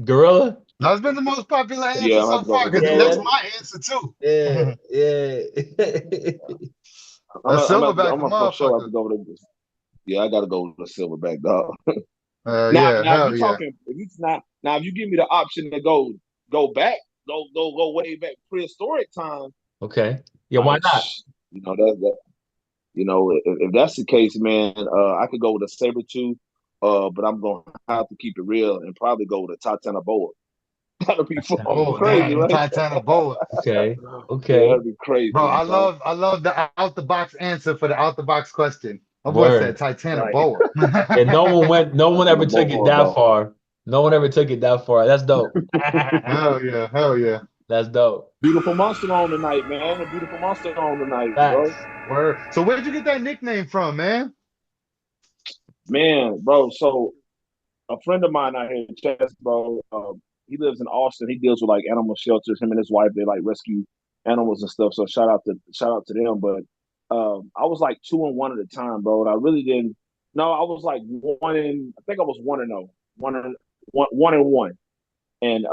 Gorilla. That's been the most popular Yeah, answer I'm gonna so have to go far with a because Yeah, that's gorilla. my answer too. yeah. A silverback, I'm a gonna for sure have motherfucker. to go with a. Yeah, I gotta go with a silverback, dog. Yeah, Now, if hell you yeah. talking, if you now, if you give me the option to go back, go way back prehistoric time. Okay. Yeah, why not? You know that if that's the case, man, I could go with a saber tooth, but I'm gonna have to keep it real and probably go with a Titanoboa. That'd be fucking Oh crazy, damn, the right? Titanoboa. Okay. Yeah, Okay. that'd be crazy, Bro, bro. I love the out the box answer for the out the box question. My boy said Word. Right, Titanoboa. And no one ever took it Titanoboa, that bro. far. No one ever took it that far. That's dope. Hell yeah, hell yeah. That's dope. Beautiful monster on tonight, man. A beautiful monster on tonight, bro. Facts. Word. So where'd you get that nickname from, man? Man, bro. So a friend of mine out here in Chester, bro. He lives in Austin. He deals with like animal shelters. Him and his wife, they like rescue animals and stuff. So shout out to them. But I was like 2-1 at the time, bro. And I really didn't. No, I was like one in. I think I was 1-0, one and one. And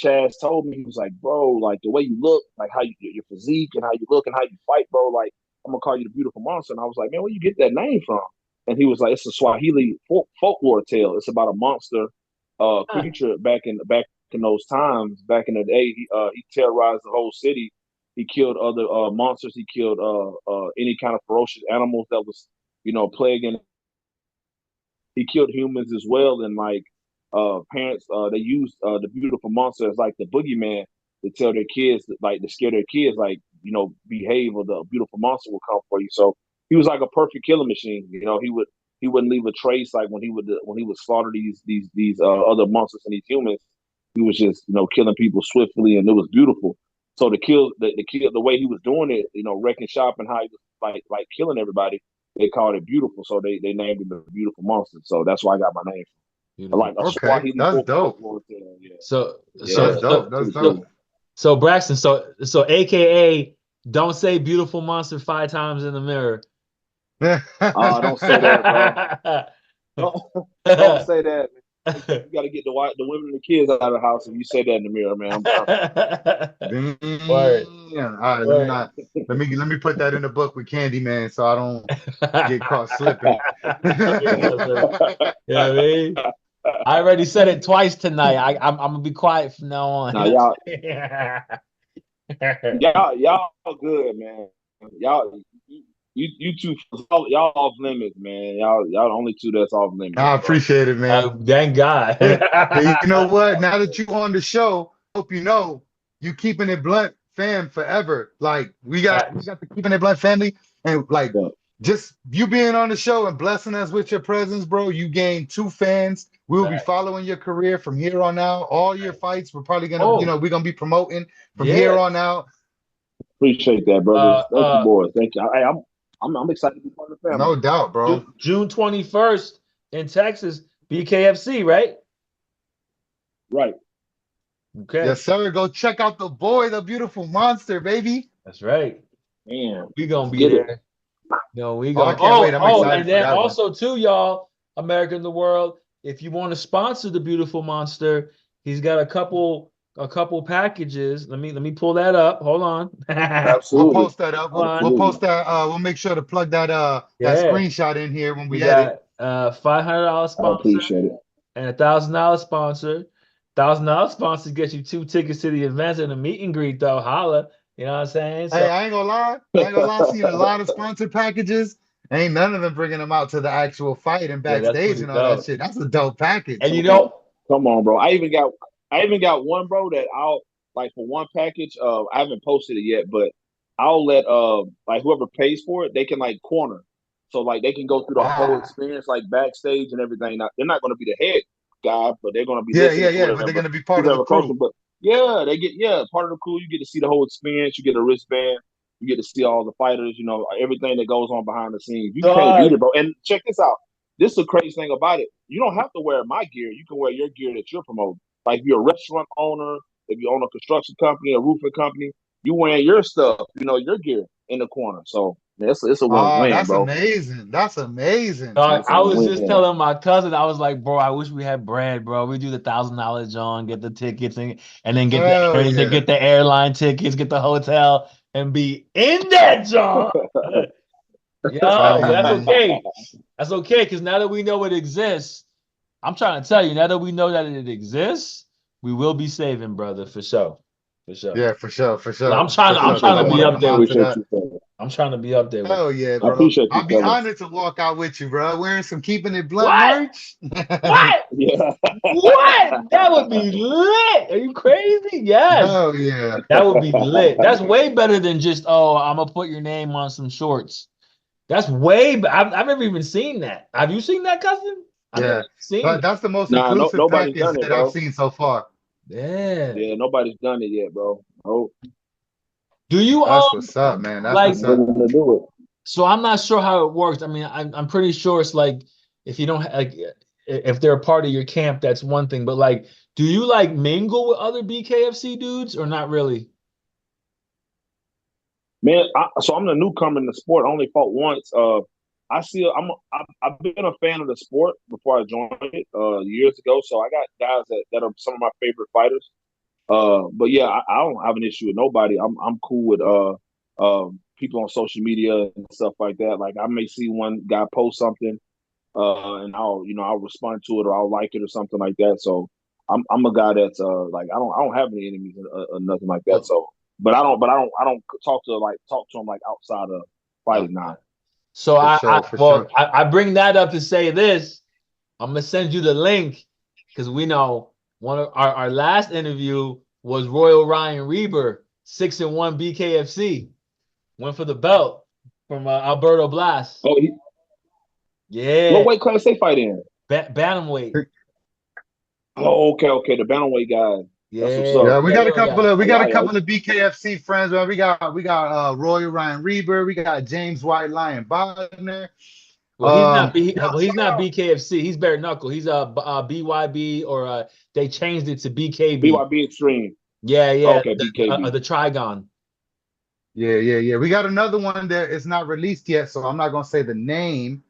Chaz told me, he was like, bro, like the way you look, like how your physique and how you look and how you fight, bro. Like I'm gonna call you the beautiful monster. And I was like, man, where you get that name from? And he was like, it's a Swahili folklore tale. It's about a monster creature back in those times. Back in the day, he terrorized the whole city. He killed other monsters. He killed any kind of ferocious animals that was, plaguing. He killed humans as well. And like parents, they used the beautiful monster as like the boogeyman to tell their kids, like to scare their kids, like behave, or the beautiful monster will come for you. So he was like a perfect killing machine. He wouldn't leave a trace, like when he would slaughter these other monsters and these humans. he was just killing people swiftly, and it was beautiful. So the way he was doing it, wrecking shop and how he was like killing everybody, they called it beautiful. So they named him the Beautiful Monster. So that's why I got my name. Like a Okay, Swahili that's dope. Yeah. So That's dope. That's dope. So Braxton, so AKA, don't say beautiful monster 5 times in the mirror. Don't say that, bro. Don't say that. Man. You got to get the women and the kids out of the house if you say that in the mirror, man. Damn. Word. All right, let me put that in the book with Candyman so I don't get caught slipping. You know what I mean? I already said it twice tonight. I'm gonna be quiet from now on. Nah, y'all good, man. Y'all, you two, y'all off limits, man. Y'all the only two that's off limits. I appreciate it, man. Thank God. Hey, you know what? Now that you on the show, hope you keeping it blunt fam forever. Like we got the keeping it blunt family, and like just you being on the show and blessing us with your presence, bro. You gained 2 fans. We'll be following your career from here on out. All your fights, we're probably gonna, we're gonna be promoting from here on out. Appreciate that, brother. Thank you, boys. Thank you. I'm excited to be part of the family. No doubt, bro. June 21st in Texas, BKFC, right? Right. Okay. Yes, sir. Go check out the boy, the Beautiful Monster, baby. That's right. Man, we gonna be there. We gonna. I can't wait. I'm excited and then for that also too, y'all, America in the world. If you want to sponsor the Beautiful Monster, he's got a couple packages. Let me pull that up. Hold on. Absolutely. We'll post that up. We'll post that. We'll make sure to plug that that screenshot in here when we edit. $500 sponsor. I appreciate it. And $1,000 sponsor. $1,000 sponsor gets you 2 tickets to the events and a meet and greet, though. Holla. You know what I'm saying? Hey, I ain't gonna lie. Seeing a lot of sponsored packages. Ain't none of them bringing them out to the actual fight and backstage and all that shit. That's a dope package. And come on, bro. I even got one, bro, that I'll like for one package. I haven't posted it yet, but I'll let like whoever pays for it, they can like corner. So like they can go through the whole experience, like backstage and everything. Now, they're not going to be the head guy, but they're going to be but they're going to be part of the crew. But they get part of the crew. You get to see the whole experience. You get a wristband. You get to see all the fighters. Everything that goes on behind the scenes. You can't beat it, bro. And check this out. This is the crazy thing about it. You don't have to wear my gear. You can wear your gear that you're promoting. Like if you're a restaurant owner, if you own a construction company, a roofing company, you wearing your stuff, your gear in the corner. So it's a win-win, that's bro. amazing. That's amazing. I was just telling my cousin, I was like, bro, I wish we had bread, bro. We do the $1,000 John, get the tickets, and then get the airline tickets, get the hotel, and be in that John. That's okay. That's okay, because now that we know it exists, I'm trying to tell you, now that we know that it exists, we will be saving, brother, for sure. Yeah, for sure. I'm trying to be up there with you. I'm trying to be up there. Hell yeah, bro. I'll be honored to walk out with you, bro. Wearing some Keeping It Blunt merch. What? Yeah. What? That would be lit. Are you crazy? Yes. Hell yeah. That would be lit. That's way better than just, I'm going to put your name on some shorts. That's way I've never even seen that. Have you seen that, cousin? Yeah. That's the most inclusive package that I've seen so far. Yeah. Yeah, nobody's done it yet, bro. Oh. Do you That's what's up, man. That's what's up. Do it. So I'm not sure how it works. I mean, I'm pretty sure it's like if you don't like if they're a part of your camp, that's one thing. But like, do you like mingle with other BKFC dudes or not really? Man, so I'm the newcomer in the sport. I only fought once. I've been a fan of the sport before I joined it years ago. So I got guys that are some of my favorite fighters. But yeah, I don't have an issue with nobody. I'm cool with people on social media and stuff like that. Like I may see one guy post something, and I'll respond to it or I'll like it or something like that. So I'm a guy that's like I don't have any enemies or nothing like that. So, but I don't talk to them like outside of fighting now. So I bring that up to say this. I'm gonna send you the link because we know one of our last interview was Royal Ryan Reber, 6-1 BKFC, went for the belt from Alberto Blas. Oh, yeah. What weight class they fight in? Bantamweight. Oh, okay. The bantamweight guy. That's what's Yeah, up. Yeah, we got a yeah. couple of BKFC friends. Man. We got Roy Ryan Reber. We got James White Lion Bodner. Well, he's not he's shout not out. BKFC. He's bare knuckle. He's BYB or they changed it to BKB. BYB Extreme. Yeah, Okay, BKB. the Trigon. Yeah. We got another one that is not released yet, so I'm not gonna say the name.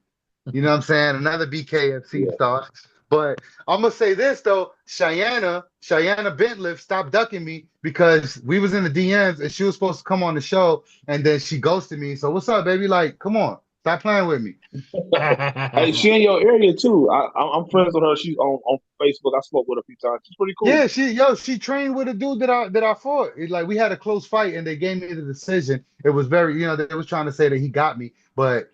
You know what I'm saying? Another BKFC Yeah. star. But I'm gonna say this though, Cheyenne Bentliff stopped ducking me because we was in the DMs and she was supposed to come on the show and then she ghosted me. So what's up, baby? Like, come on, stop playing with me. Hey, she in your area too. I'm friends with her. She's on Facebook. I spoke with her a few times. She's pretty cool. Yeah, she trained with a dude that I fought. Like we had a close fight and they gave me the decision. It was very, they was trying to say that he got me, but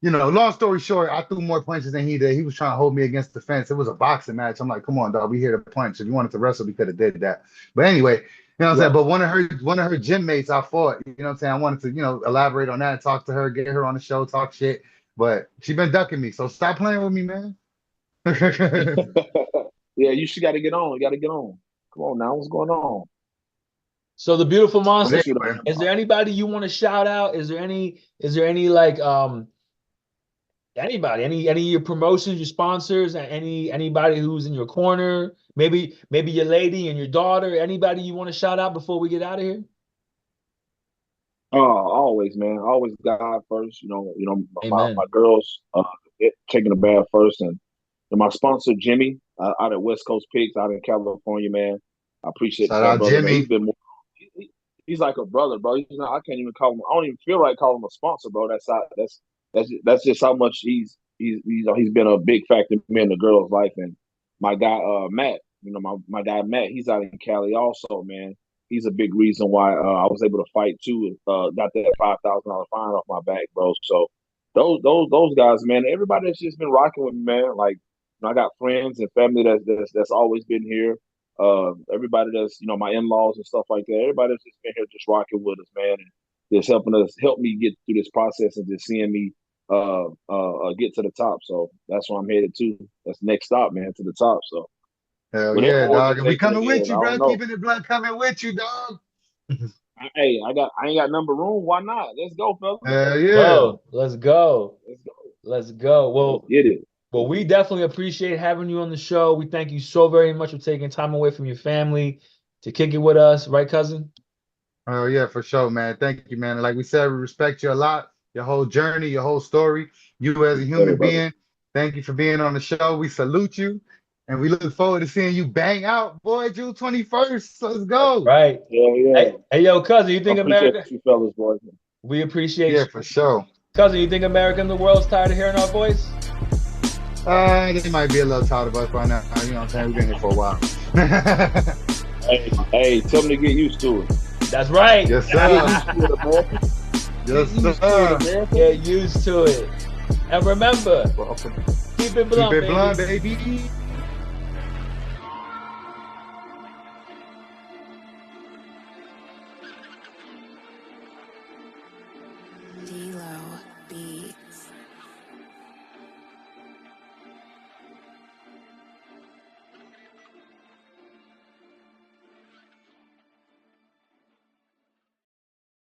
long story short, I threw more punches than he did. He was trying to hold me against the fence. It was a boxing match. I'm like, come on, dog, we here to punch. If you wanted to wrestle, we could have did that. But anyway, what I'm saying? But one of her gym mates I fought, what I'm saying? I wanted to, elaborate on that, talk to her, get her on the show, talk shit. But she been ducking me. So stop playing with me, man. Yeah, she got to get on. You got to get on. Come on now, what's going on? So the beautiful monster. Anyway. Is there anybody you want to shout out? Is there any like anybody, any of your promotions, your sponsors, anybody who's in your corner? Maybe your lady and your daughter. Anybody you want to shout out before we get out of here? Oh, always, man. Always God first. My girls taking a bath first, and my sponsor Jimmy out at West Coast Pigs out in California, man. I appreciate Shout that, out brother. Jimmy. Man. He's been he's like a brother, bro. I can't even call him. I don't even feel like calling him a sponsor, bro. That's just how much he's been a big factor in me and the girls' life. And my guy Matt, my guy Matt, he's out in Cali also, man. He's a big reason why I was able to fight too. Got that $5,000 fine off my back, bro. So those guys, man. Everybody that's just been rocking with me, man. Like I got friends and family that's always been here. Everybody that's my in-laws and stuff like that. Everybody that's just been here just rocking with us, man, and just help me get through this process and just seeing me get to the top. So that's where I'm headed to. That's the next stop, man, to the top. So hell yeah, dog. And we coming with you, bro. Keeping it blunt, coming with you, dog. Hey, I ain't got number room. Why not? Let's go, fellas. Hell yeah. Let's go. Well, let's get it. Well, we definitely appreciate having you on the show. We thank you so very much for taking time away from your family to kick it with us, right, cousin? Oh yeah, for sure, man. Thank you, man. Like we said, we respect you a lot. Your whole journey, your whole story. You as a human being. Thank you for being on the show. We salute you, and we look forward to seeing you bang out, boy. June 21st. Let's go. Right. Yeah. Hey, yo, cousin, you think America? You fellas, boys. We appreciate. Yeah, for sure. Cousin, you think America and the world's tired of hearing our voice? They might be a little tired of us by now. You know what I'm saying? We've been here for a while. hey, tell them to get used to it. That's right. Yes, sir. Yes, sir. Get used to it. And remember, keep it blunt, baby.